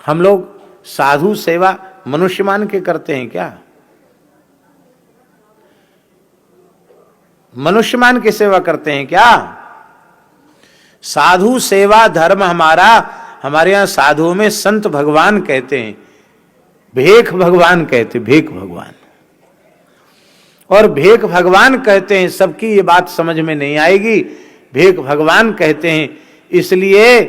हम लोग साधु सेवा मनुष्य मान के करते हैं क्या? मनुष्य मान के सेवा करते हैं क्या? साधु सेवा धर्म हमारा, हमारे यहां साधुओं में संत भगवान कहते हैं, भेख भगवान कहते, भेख भगवान। और भेख भगवान कहते हैं, सबकी ये बात समझ में नहीं आएगी। भेख भगवान कहते हैं इसलिए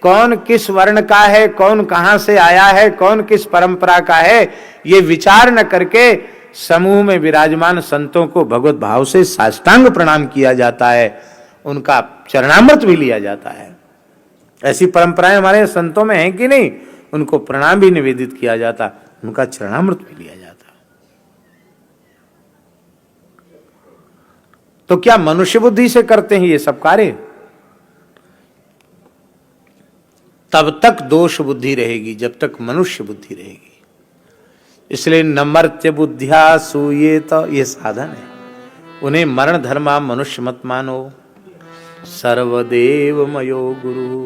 कौन किस वर्ण का है, कौन कहां से आया है, कौन किस परंपरा का है, ये विचार न करके समूह में विराजमान संतों को भगवत भाव से साष्टांग प्रणाम किया जाता है, उनका चरणामृत भी लिया जाता है। ऐसी परंपराएं हमारे संतों में हैं कि नहीं? उनको प्रणाम भी निवेदित किया जाता, उनका चरणामृत भी लिया जाता। तो क्या मनुष्य बुद्धि से करते हैं ये सब कार्य? तब तक दोष बुद्धि रहेगी जब तक मनुष्य बुद्धि रहेगी। इसलिए नमर्त्य बुद्धिया सूये, तो ये साधन है। उन्हें मरण धर्मा मनुष्य मत मानो, सर्वदेव मयो गुरु।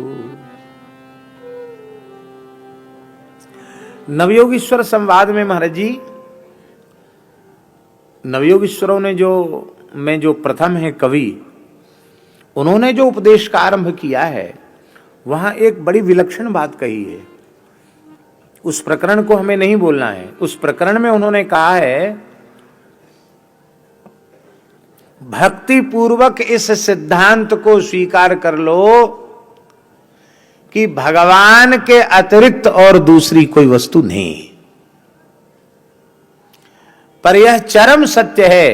नवयोगीश्वर संवाद में महाराज जी, नवयोगीश्वरों ने जो प्रथम है कवि, उन्होंने जो उपदेश का आरंभ किया है, वहां एक बड़ी विलक्षण बात कही है। उस प्रकरण को हमें नहीं बोलना है। उस प्रकरण में उन्होंने कहा है, भक्ति पूर्वक इस सिद्धांत को स्वीकार कर लो कि भगवान के अतिरिक्त और दूसरी कोई वस्तु नहीं। पर यह चरम सत्य है।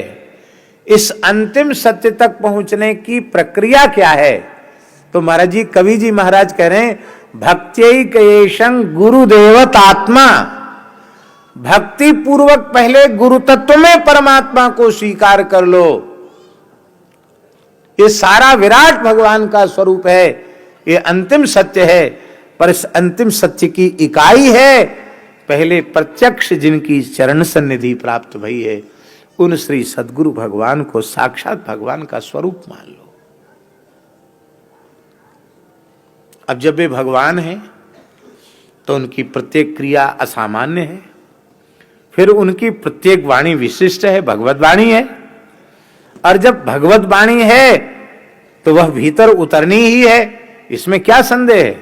इस अंतिम सत्य तक पहुंचने की प्रक्रिया क्या है? तो महाराज जी, कवि जी महाराज कह रहे हैं, भक्त्यैकयेशं गुरुदेवतात्मा। भक्ति पूर्वक पहले गुरु तत्व में परमात्मा को स्वीकार कर लो। ये सारा विराट भगवान का स्वरूप है, ये अंतिम सत्य है। पर इस अंतिम सत्य की इकाई है पहले प्रत्यक्ष जिनकी चरण सन्निधि प्राप्त भई है, उन श्री सद्गुरु भगवान को साक्षात भगवान का स्वरूप मान लो। अब जब वे भगवान हैं तो उनकी प्रत्येक क्रिया असामान्य है, फिर उनकी प्रत्येक वाणी विशिष्ट है, भगवत वाणी है। और जब भगवत वाणी है तो वह भीतर उतरनी ही है, इसमें क्या संदेह है?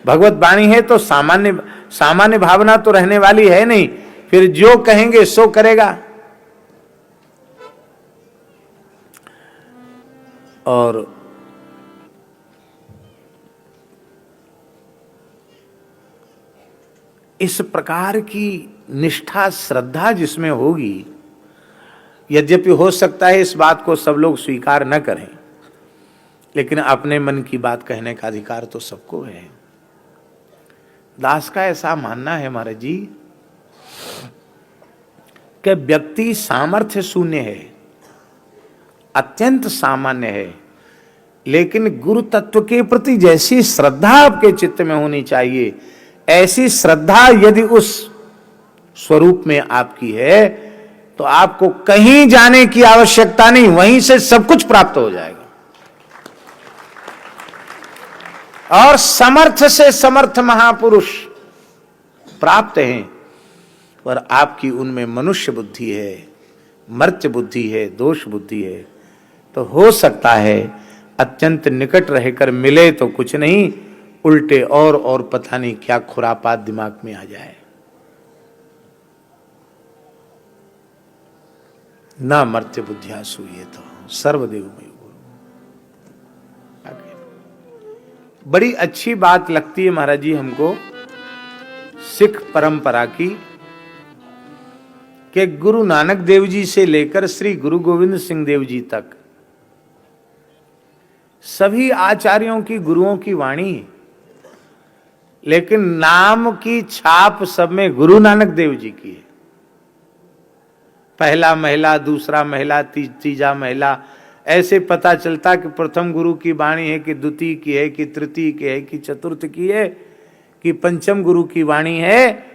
भगवत वाणी है तो सामान्य भावना तो रहने वाली है नहीं, फिर जो कहेंगे सो करेगा। और इस प्रकार की निष्ठा श्रद्धा जिसमें होगी, यद्यपि हो सकता है इस बात को सब लोग स्वीकार न करें, लेकिन अपने मन की बात कहने का अधिकार तो सबको है। दास का ऐसा मानना है महाराज जी कि व्यक्ति सामर्थ्य शून्य है, अत्यंत सामान्य है, लेकिन गुरु तत्व के प्रति जैसी श्रद्धा आपके चित्त में होनी चाहिए, ऐसी श्रद्धा यदि उस स्वरूप में आपकी है तो आपको कहीं जाने की आवश्यकता नहीं, वहीं से सब कुछ प्राप्त हो जाएगा। और समर्थ से समर्थ महापुरुष प्राप्त हैं, पर आपकी उनमें मनुष्य बुद्धि है, मर्त्य बुद्धि है, दोष बुद्धि है। तो हो सकता है अत्यंत निकट रहकर मिले तो कुछ नहीं, उल्टे और पता नहीं क्या खुरापात दिमाग में आ जाए। ना मर्त्य बुद्धिया सूये, तो सर्वदेवमय गुरु। बड़ी अच्छी बात लगती है महाराज जी हमको सिख परंपरा की, कि गुरु नानक देव जी से लेकर श्री गुरु गोविंद सिंह देव जी तक सभी आचार्यों की, गुरुओं की वाणी, लेकिन नाम की छाप सब में गुरु नानक देव जी की है। पहला महिला, दूसरा महिला, तीजा महिला, ऐसे पता चलता कि प्रथम गुरु की वाणी है कि द्वितीय की है कि तृतीय की है कि चतुर्थ की है कि पंचम गुरु की वाणी है।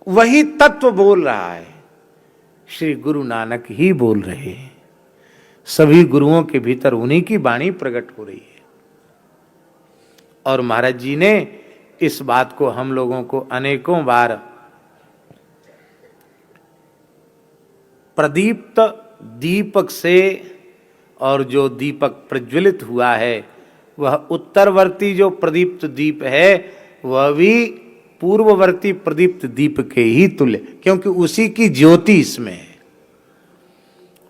वही तत्व बोल रहा है, श्री गुरु नानक ही बोल रहे हैं। सभी गुरुओं के भीतर उन्हीं की वाणी प्रकट हो रही है। और महाराज जी ने इस बात को हम लोगों को अनेकों बार प्रदीप्त दीपक से, और जो दीपक प्रज्वलित हुआ है वह उत्तरवर्ती जो प्रदीप्त दीप है वह भी पूर्ववर्ती प्रदीप्त दीप के ही तुल्य, क्योंकि उसी की ज्योति इसमें है।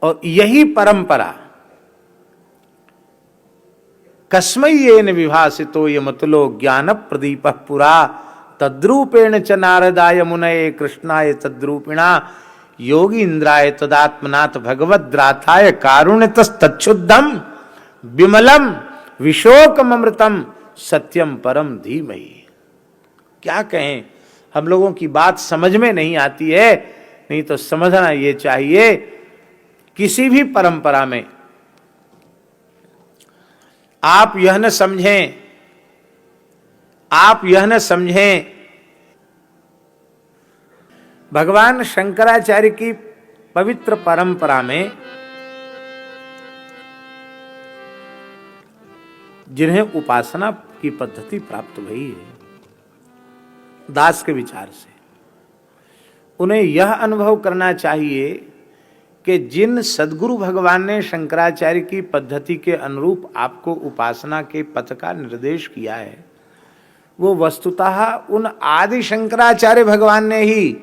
और यही परंपरा कस्मै येन विभासितो यमतुलो ज्ञान प्रदीप पुरा तद्रूपेण च नारदाय मुनये कृष्णाय तद्रूपिणा योगी इंद्राय तदात्मनाथ भगवद्राथाय कारुण्यतस्तच्छुद्धम विमलम विशोकम अमृतम सत्यम परम धीमहि। क्या कहें, हम लोगों की बात समझ में नहीं आती है, नहीं तो समझना ये चाहिए किसी भी परंपरा में आप यह न समझें, भगवान शंकराचार्य की पवित्र परंपरा में जिन्हें उपासना की पद्धति प्राप्त हुई है दास के विचार से, उन्हें यह अनुभव करना चाहिए कि जिन सद्गुरु भगवान ने शंकराचार्य की पद्धति के अनुरूप आपको उपासना के पथ का निर्देश किया है, वो वस्तुतः उन आदि शंकराचार्य भगवान ने ही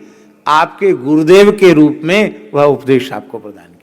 आपके गुरुदेव के रूप में वह उपदेश आपको प्रदान